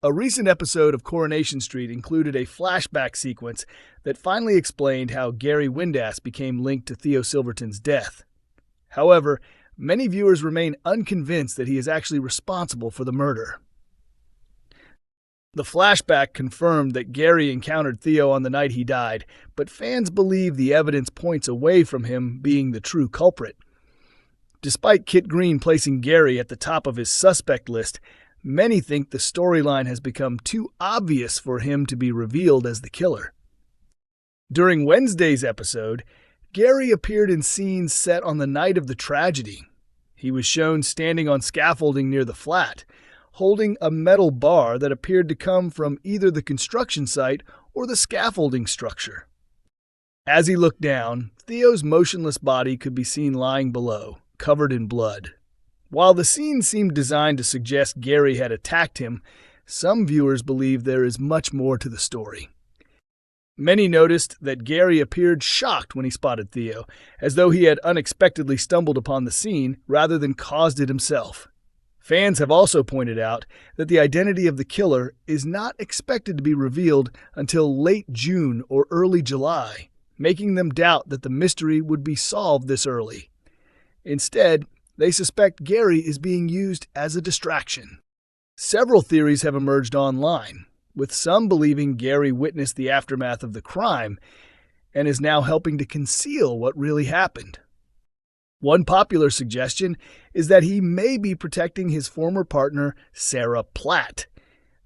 A recent episode of Coronation Street included a flashback sequence that finally explained how Gary Windass became linked to Theo Silverton's death. However, many viewers remain unconvinced that he is actually responsible for the murder. The flashback confirmed that Gary encountered Theo on the night he died, but fans believe the evidence points away from him being the true culprit. Despite Kit Green placing Gary at the top of his suspect list, many think the storyline has become too obvious for him to be revealed as the killer. During Wednesday's episode, Gary appeared in scenes set on the night of the tragedy. He was shown standing on scaffolding near the flat, holding a metal bar that appeared to come from either the construction site or the scaffolding structure. As he looked down, Theo's motionless body could be seen lying below, covered in blood. While the scene seemed designed to suggest Gary had attacked him, some viewers believe there is much more to the story. Many noticed that Gary appeared shocked when he spotted Theo, as though he had unexpectedly stumbled upon the scene rather than caused it himself. Fans have also pointed out that the identity of the killer is not expected to be revealed until late June or early July, making them doubt that the mystery would be solved this early. Instead, they suspect Gary is being used as a distraction. Several theories have emerged online, with some believing Gary witnessed the aftermath of the crime and is now helping to conceal what really happened. One popular suggestion is that he may be protecting his former partner, Sarah Platt.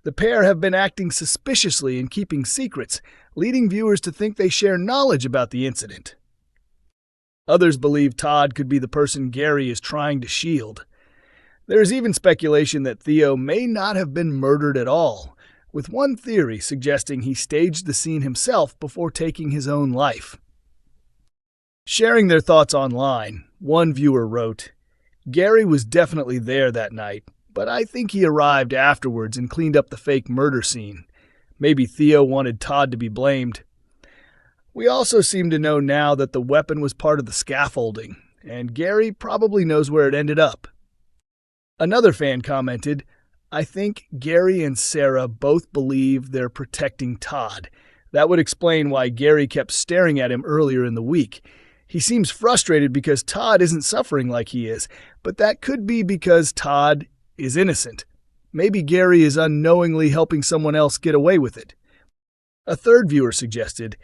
The pair have been acting suspiciously and keeping secrets, leading viewers to think they share knowledge about the incident. Others believe Todd could be the person Gary is trying to shield. There is even speculation that Theo may not have been murdered at all, with one theory suggesting he staged the scene himself before taking his own life. Sharing their thoughts online, one viewer wrote, "Gary was definitely there that night, but I think he arrived afterwards and cleaned up the fake murder scene. Maybe Theo wanted Todd to be blamed. We also seem to know now that the weapon was part of the scaffolding, and Gary probably knows where it ended up." Another fan commented, "I think Gary and Sarah both believe they're protecting Todd. That would explain why Gary kept staring at him earlier in the week. He seems frustrated because Todd isn't suffering like he is, but that could be because Todd is innocent. Maybe Gary is unknowingly helping someone else get away with it." A third viewer suggested,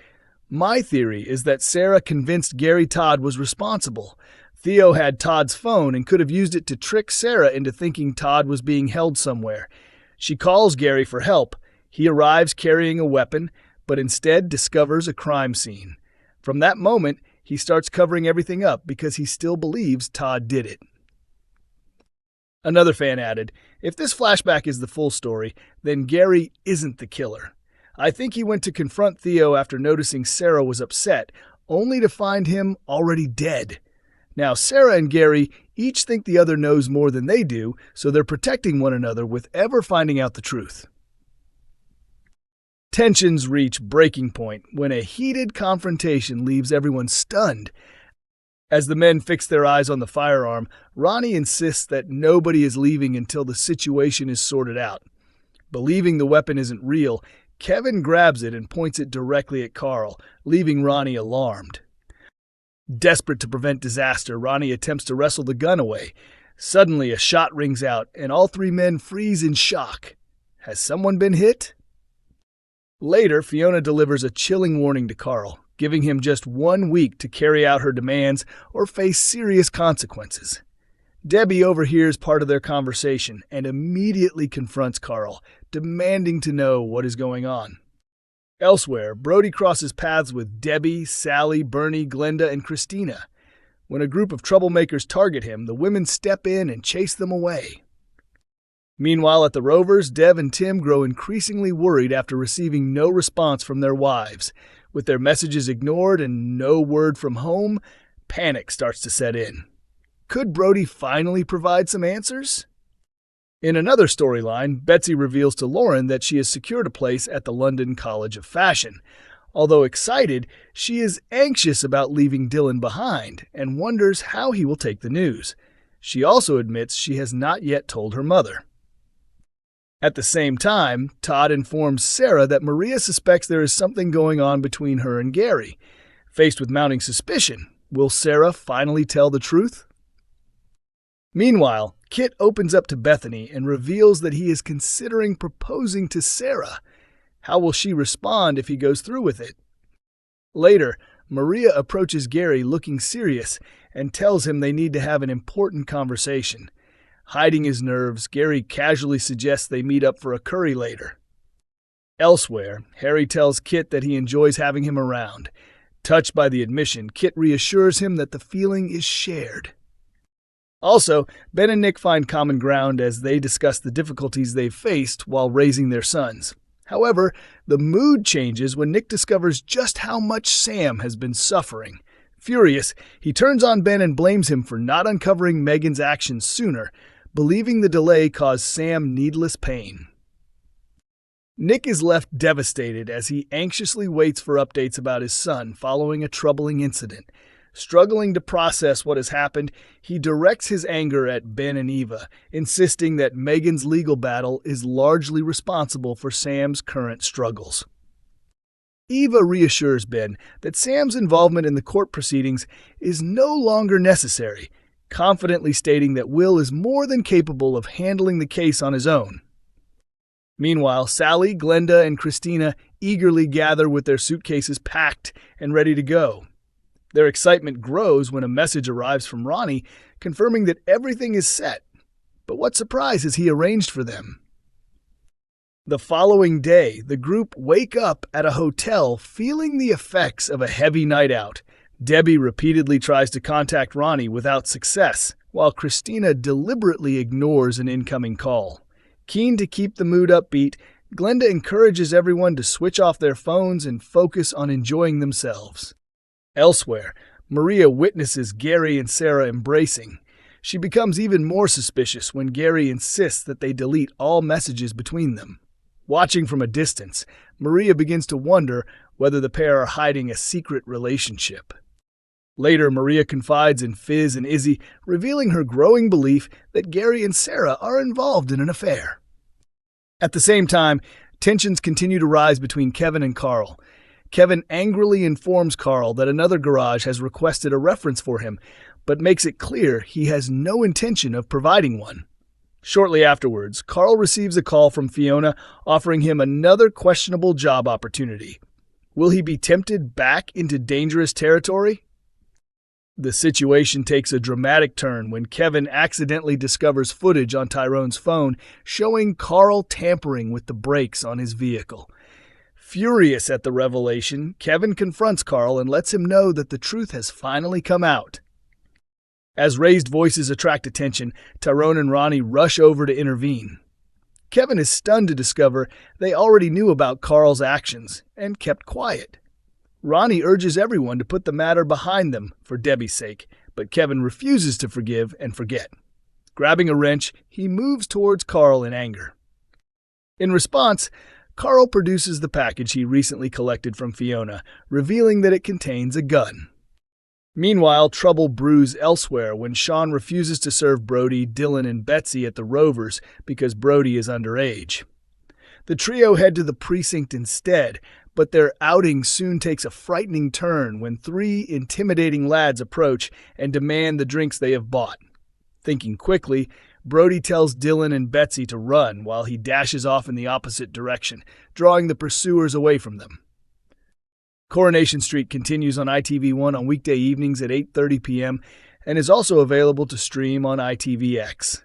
"My theory is that Sarah convinced Gary Todd was responsible. Theo had Todd's phone and could have used it to trick Sarah into thinking Todd was being held somewhere. She calls Gary for help. He arrives carrying a weapon, but instead discovers a crime scene. From that moment, he starts covering everything up because he still believes Todd did it." Another fan added, "If this flashback is the full story, then Gary isn't the killer. I think he went to confront Theo after noticing Sarah was upset, only to find him already dead. Now, Sarah and Gary each think the other knows more than they do, so they're protecting one another with ever finding out the truth." Tensions reach breaking point when a heated confrontation leaves everyone stunned. As the men fix their eyes on the firearm, Ronnie insists that nobody is leaving until the situation is sorted out. Believing the weapon isn't real, Kevin grabs it and points it directly at Carl, leaving Ronnie alarmed. Desperate to prevent disaster, Ronnie attempts to wrestle the gun away. Suddenly, a shot rings out, and all three men freeze in shock. Has someone been hit? Later, Fiona delivers a chilling warning to Carl, giving him just 1 week to carry out her demands or face serious consequences. Debbie overhears part of their conversation and immediately confronts Carl, demanding to know what is going on. Elsewhere, Brody crosses paths with Debbie, Sally, Bernie, Glenda, and Christina. When a group of troublemakers target him, the women step in and chase them away. Meanwhile, at the Rovers, Dev and Tim grow increasingly worried after receiving no response from their wives. With their messages ignored and no word from home, panic starts to set in. Could Brody finally provide some answers? In another storyline, Betsy reveals to Lauren that she has secured a place at the London College of Fashion. Although excited, she is anxious about leaving Dylan behind and wonders how he will take the news. She also admits she has not yet told her mother. At the same time, Todd informs Sarah that Maria suspects there is something going on between her and Gary. Faced with mounting suspicion, will Sarah finally tell the truth? Meanwhile, Kit opens up to Bethany and reveals that he is considering proposing to Sarah. How will she respond if he goes through with it? Later, Maria approaches Gary looking serious and tells him they need to have an important conversation. Hiding his nerves, Gary casually suggests they meet up for a curry later. Elsewhere, Harry tells Kit that he enjoys having him around. Touched by the admission, Kit reassures him that the feeling is shared. Also, Ben and Nick find common ground as they discuss the difficulties they've faced while raising their sons. However, the mood changes when Nick discovers just how much Sam has been suffering. Furious, he turns on Ben and blames him for not uncovering Megan's actions sooner, believing the delay caused Sam needless pain. Nick is left devastated as he anxiously waits for updates about his son following a troubling incident. Struggling to process what has happened, he directs his anger at Ben and Eva, insisting that Megan's legal battle is largely responsible for Sam's current struggles. Eva reassures Ben that Sam's involvement in the court proceedings is no longer necessary, confidently stating that Will is more than capable of handling the case on his own. Meanwhile, Sally, Glenda, and Christina eagerly gather with their suitcases packed and ready to go. Their excitement grows when a message arrives from Ronnie confirming that everything is set. But what surprise has he arranged for them? The following day, the group wake up at a hotel feeling the effects of a heavy night out. Debbie repeatedly tries to contact Ronnie without success, while Christina deliberately ignores an incoming call. Keen to keep the mood upbeat, Glenda encourages everyone to switch off their phones and focus on enjoying themselves. Elsewhere, Maria witnesses Gary and Sarah embracing. She becomes even more suspicious when Gary insists that they delete all messages between them. Watching from a distance, Maria begins to wonder whether the pair are hiding a secret relationship. Later, Maria confides in Fizz and Izzy, revealing her growing belief that Gary and Sarah are involved in an affair. At the same time, tensions continue to rise between Kevin and Carl. Kevin angrily informs Carl that another garage has requested a reference for him, but makes it clear he has no intention of providing one. Shortly afterwards, Carl receives a call from Fiona offering him another questionable job opportunity. Will he be tempted back into dangerous territory? The situation takes a dramatic turn when Kevin accidentally discovers footage on Tyrone's phone showing Carl tampering with the brakes on his vehicle. Furious at the revelation, Kevin confronts Carl and lets him know that the truth has finally come out. As raised voices attract attention, Tyrone and Ronnie rush over to intervene. Kevin is stunned to discover they already knew about Carl's actions and kept quiet. Ronnie urges everyone to put the matter behind them for Debbie's sake, but Kevin refuses to forgive and forget. Grabbing a wrench, he moves towards Carl in anger. In response, Carl produces the package he recently collected from Fiona, revealing that it contains a gun. Meanwhile, trouble brews elsewhere when Sean refuses to serve Brody, Dylan, and Betsy at the Rovers because Brody is underage. The trio head to the precinct instead, but their outing soon takes a frightening turn when three intimidating lads approach and demand the drinks they have bought. Thinking quickly, Brody tells Dylan and Betsy to run while he dashes off in the opposite direction, drawing the pursuers away from them. Coronation Street continues on ITV1 on weekday evenings at 8:30 p.m. and is also available to stream on ITVX.